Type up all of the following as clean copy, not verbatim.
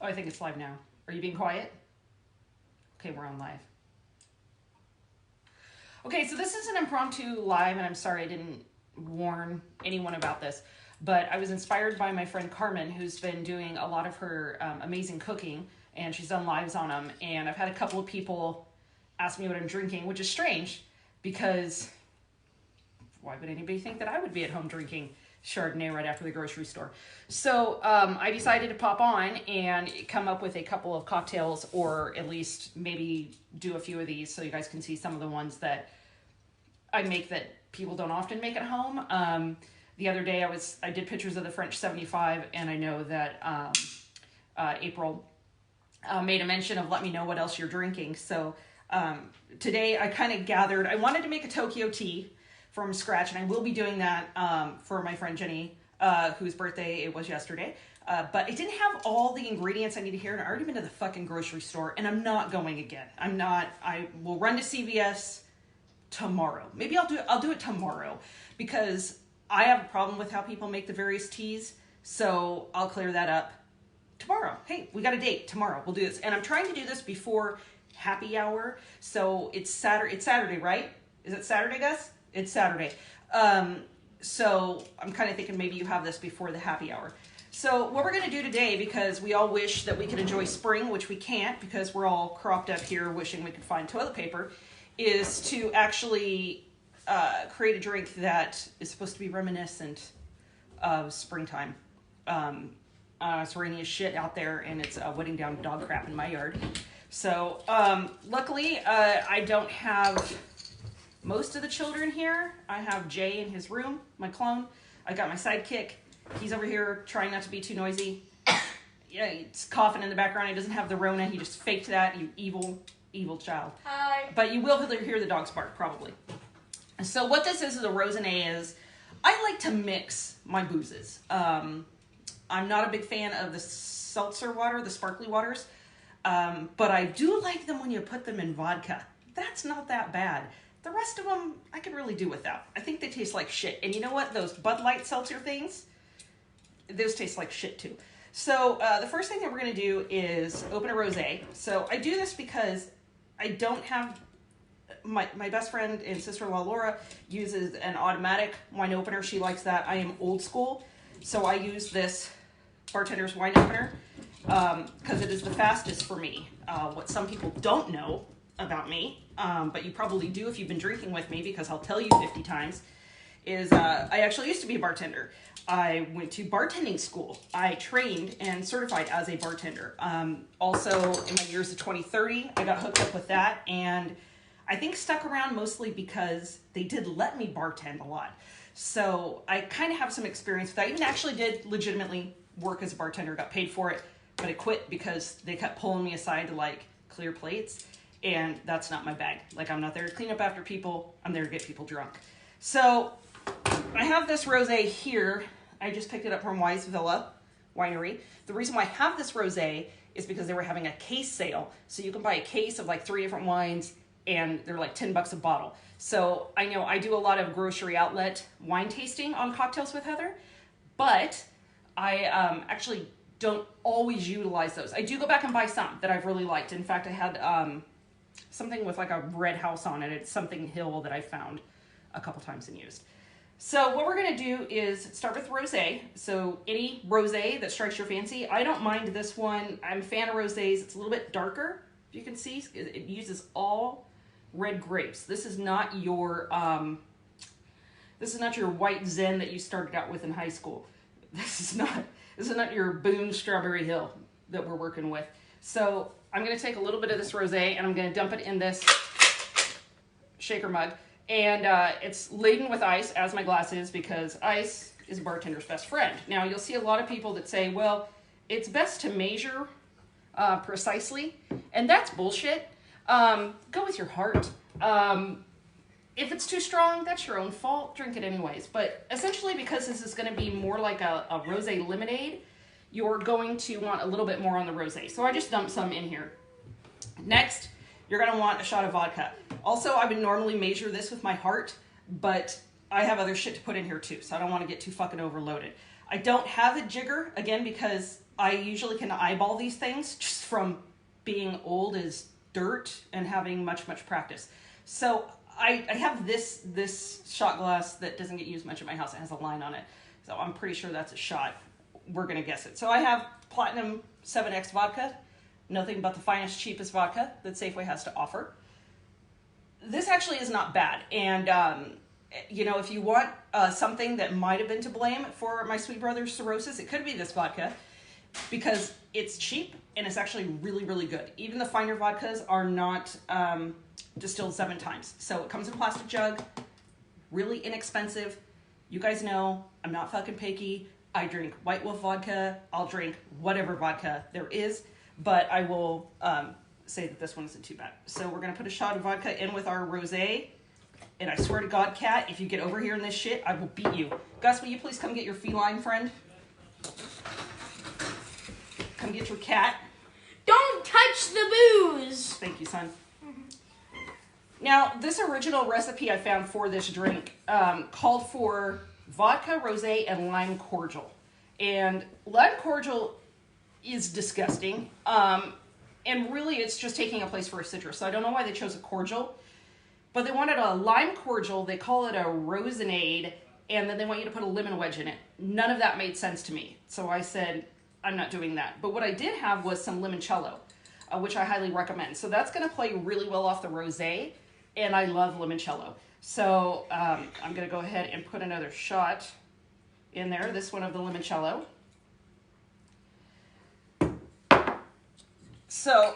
Oh, I think it's live now. Are you being quiet? Okay, we're on live. Okay, so this is an impromptu live, and I'm sorry I didn't warn anyone about this, but I was inspired by my friend Carmen, who's been doing a lot of her amazing cooking, and she's done lives on them, and I've had a couple of people ask me what I'm drinking, which is strange, because why would anybody think that I would be at home drinking Chardonnay right after the grocery store? So I decided to pop on and come up with a couple of cocktails, or at least maybe do a few of these so you guys can see some of the ones that I make that people don't often make at home. The other day I did pictures of the French 75, and I know that April made a mention of let me know what else you're drinking. So today I kind of gathered, I wanted to make a Tokyo tea from scratch, and I will be doing that for my friend Jenny, whose birthday it was yesterday. But I didn't have all the ingredients I needed here, and I've already been to the fucking grocery store, and I'm not going again. I will run to CVS tomorrow. Maybe I'll do it tomorrow, because I have a problem with how people make the various teas, so I'll clear that up tomorrow. Hey, we got a date tomorrow. We'll do this, and I'm trying to do this before happy hour. So it's Saturday, right? Is it Saturday, Gus? It's Saturday. So I'm kind of thinking maybe you have this before the happy hour. So what we're going to do today, because we all wish that we could enjoy spring, which we can't because we're all cropped up here wishing we could find toilet paper, is to actually create a drink that is supposed to be reminiscent of springtime. It's rainy as shit out there, and it's wetting down dog crap in my yard. So luckily I don't have most of the children here. I have Jay in his room, my clone. I got my sidekick. He's over here trying not to be too noisy. Yeah, he's coughing in the background. He doesn't have the Rona. He just faked that, you evil, evil child. Hi. But you will hear the dogs bark, probably. So what this is a rosé is, I like to mix my boozes. I'm not a big fan of the seltzer water, the sparkly waters. But I do like them when you put them in vodka. That's not that bad. The rest of them, I could really do without. I think they taste like shit. And you know what? Those Bud Light seltzer things, those taste like shit too. So the first thing that we're going to do is open a rosé. So I do this because I don't have, my best friend and sister-in-law Laura uses an automatic wine opener. She likes that. I am old school. So I use this bartender's wine opener because it is the fastest for me. What some people don't know about me, but you probably do if you've been drinking with me, because I'll tell you 50 times, is I actually used to be a bartender. I went to bartending school. I trained and certified as a bartender. Also, in my years of 2030, I got hooked up with that, and I think stuck around mostly because they did let me bartend a lot. So I kind of have some experience with that. I even actually did legitimately work as a bartender, got paid for it, but I quit because they kept pulling me aside to like clear plates. And that's not my bag. Like, I'm not there to clean up after people. I'm there to get people drunk. So I have this rosé here. I just picked it up from Wise Villa Winery. The reason why I have this rosé is because they were having a case sale. So you can buy a case of like 3 different wines, and they're like $10 a bottle. So I know I do a lot of grocery outlet wine tasting on Cocktails with Heather, but I actually don't always utilize those. I do go back and buy some that I've really liked. In fact, I had something with like a red house on it. It's something Hill that I found a couple times and used. So what we're going to do is start with rosé. So any rosé that strikes your fancy. I don't mind this one. I'm a fan of rosés. It's a little bit darker. If you can see, it uses all red grapes. This is not your white Zen that you started out with in high school. This is not your Boone Strawberry Hill that we're working with. So I'm going to take a little bit of this rosé, and I'm going to dump it in this shaker mug. And it's laden with ice, as my glass is, because ice is a bartender's best friend. Now, you'll see a lot of people that say, well, it's best to measure precisely. And that's bullshit. Go with your heart. If it's too strong, that's your own fault. Drink it anyways. But essentially, because this is going to be more like a rosé lemonade, you're going to want a little bit more on the rosé. So I just dumped some in here. Next, you're going to want a shot of vodka. Also, I would normally measure this with my heart, but I have other shit to put in here too, so I don't want to get too fucking overloaded. I don't have a jigger, again, because I usually can eyeball these things just from being old as dirt and having much practice. So I have this shot glass that doesn't get used much in my house. It has a line on it. So I'm pretty sure that's a shot. We're going to guess it. So I have Platinum 7X vodka. Nothing but the finest, cheapest vodka that Safeway has to offer. This actually is not bad. And, you know, if you want something that might have been to blame for my sweet brother's cirrhosis, it could be this vodka because it's cheap and it's actually really good. Even the finer vodkas are not distilled 7 times. So it comes in a plastic jug, really inexpensive. You guys know I'm not fucking picky. I drink White Wolf vodka. I'll drink whatever vodka there is, but I will say that this one isn't too bad. So we're going to put a shot of vodka in with our rosé. And I swear to God, Cat, if you get over here in this shit, I will beat you. Gus, will you please come get your feline friend? Come get your cat. Don't touch the booze. Thank you, son. Now, this original recipe I found for this drink called for vodka, rosé, and lime cordial. And lime cordial is disgusting. And really, it's just taking a place for a citrus. So I don't know why they chose a cordial. But they wanted a lime cordial. They call it a Rosenade. And then they want you to put a lemon wedge in it. None of that made sense to me. So I said, I'm not doing that. But what I did have was some limoncello, which I highly recommend. So that's going to play really well off the rosé. And I love limoncello. So I'm going to go ahead and put another shot in there. This one of the limoncello. So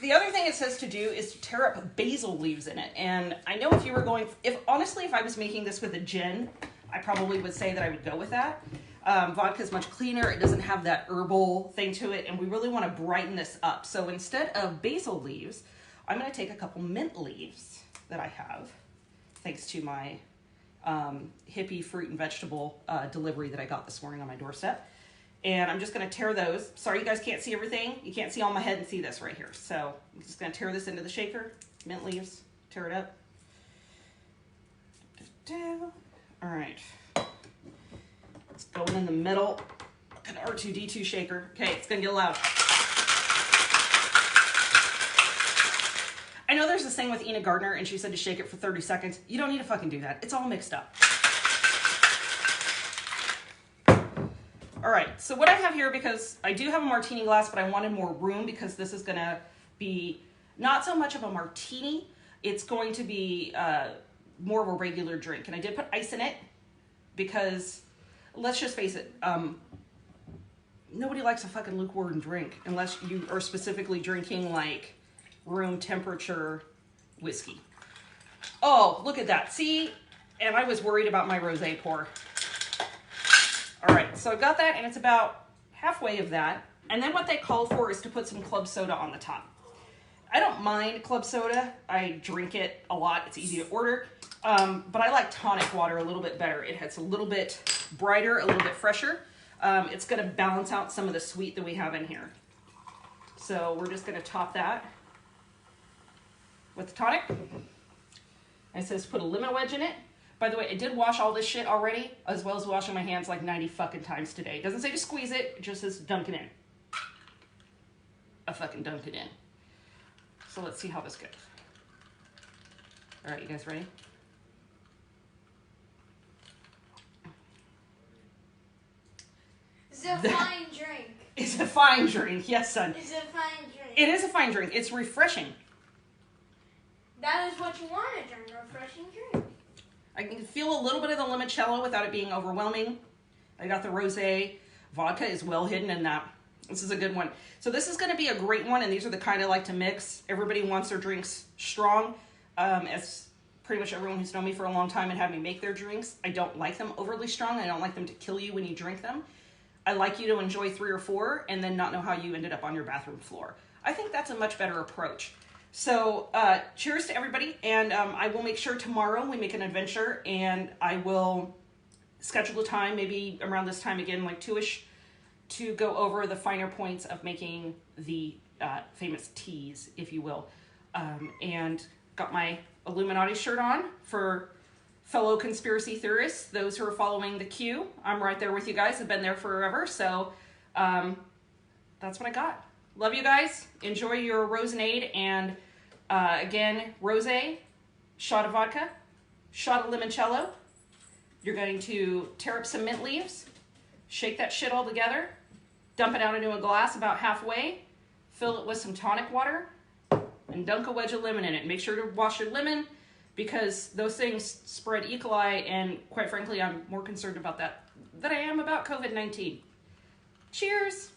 the other thing it says to do is to tear up basil leaves in it. And I know if you were going, honestly, if I was making this with a gin, I probably would say that I would go with that. Vodka is much cleaner. It doesn't have that herbal thing to it. And we really want to brighten this up. So instead of basil leaves, I'm going to take a couple mint leaves that I have, thanks to my hippie fruit and vegetable delivery that I got this morning on my doorstep. And I'm just going to tear those. Sorry, you guys can't see everything. You can't see all my head and see this right here. So I'm just going to tear this into the shaker. Mint leaves. Tear it up. All right. It's going in the middle. An R2-D2 shaker. Okay, it's going to get loud. I know there's this thing with Ina Gardner, and she said to shake it for 30 seconds. You don't need to fucking do that. It's all mixed up. All right, so what I have here, because I do have a martini glass, but I wanted more room because this is going to be not so much of a martini. It's going to be more of a regular drink. And I did put ice in it because, let's just face it, nobody likes a fucking lukewarm drink unless you are specifically drinking like room temperature whiskey. Oh, look at that. See? And I was worried about my rosé pour. All right, so I've got that, and it's about halfway of that. And then what they called for is to put some club soda on the top. I don't mind club soda. I drink it a lot. It's easy to order. But I like tonic water a little bit better. It's a little bit brighter, a little bit fresher. It's going to balance out some of the sweet that we have in here. So we're just going to top that with the tonic. It says put a lemon wedge in it. By the way, I did wash all this shit already, as well as washing my hands like 90 fucking times today. It doesn't say to squeeze it, it just says dunk it in. I fucking dunked it in. So let's see how this goes. All right, you guys ready? It's a fine drink. It's a fine drink. Yes, son. It's a fine drink. It is a fine drink. It's refreshing. That is what you want to drink, a refreshing drink. I can feel a little bit of the limoncello without it being overwhelming. I got the rosé. Vodka is well hidden in that. This is a good one. So this is going to be a great one, and these are the kind I like to mix. Everybody wants their drinks strong. As pretty much everyone who's known me for a long time and had me make their drinks, I don't like them overly strong. I don't like them to kill you when you drink them. I like you to enjoy 3 or 4 and then not know how you ended up on your bathroom floor. I think that's a much better approach. So cheers to everybody, and I will make sure tomorrow we make an adventure, and I will schedule a time, maybe around this time again, like 2-ish, to go over the finer points of making the famous teas, if you will. And got my Illuminati shirt on for fellow conspiracy theorists, those who are following the queue. I'm right there with you guys. I've been there forever, so that's what I got. Love you guys. Enjoy your Rosenade. And again, rosé, shot of vodka, shot of limoncello. You're going to tear up some mint leaves, shake that shit all together, dump it out into a glass about halfway, fill it with some tonic water, and dunk a wedge of lemon in it. Make sure to wash your lemon because those things spread E. coli, and quite frankly, I'm more concerned about that than I am about COVID-19. Cheers!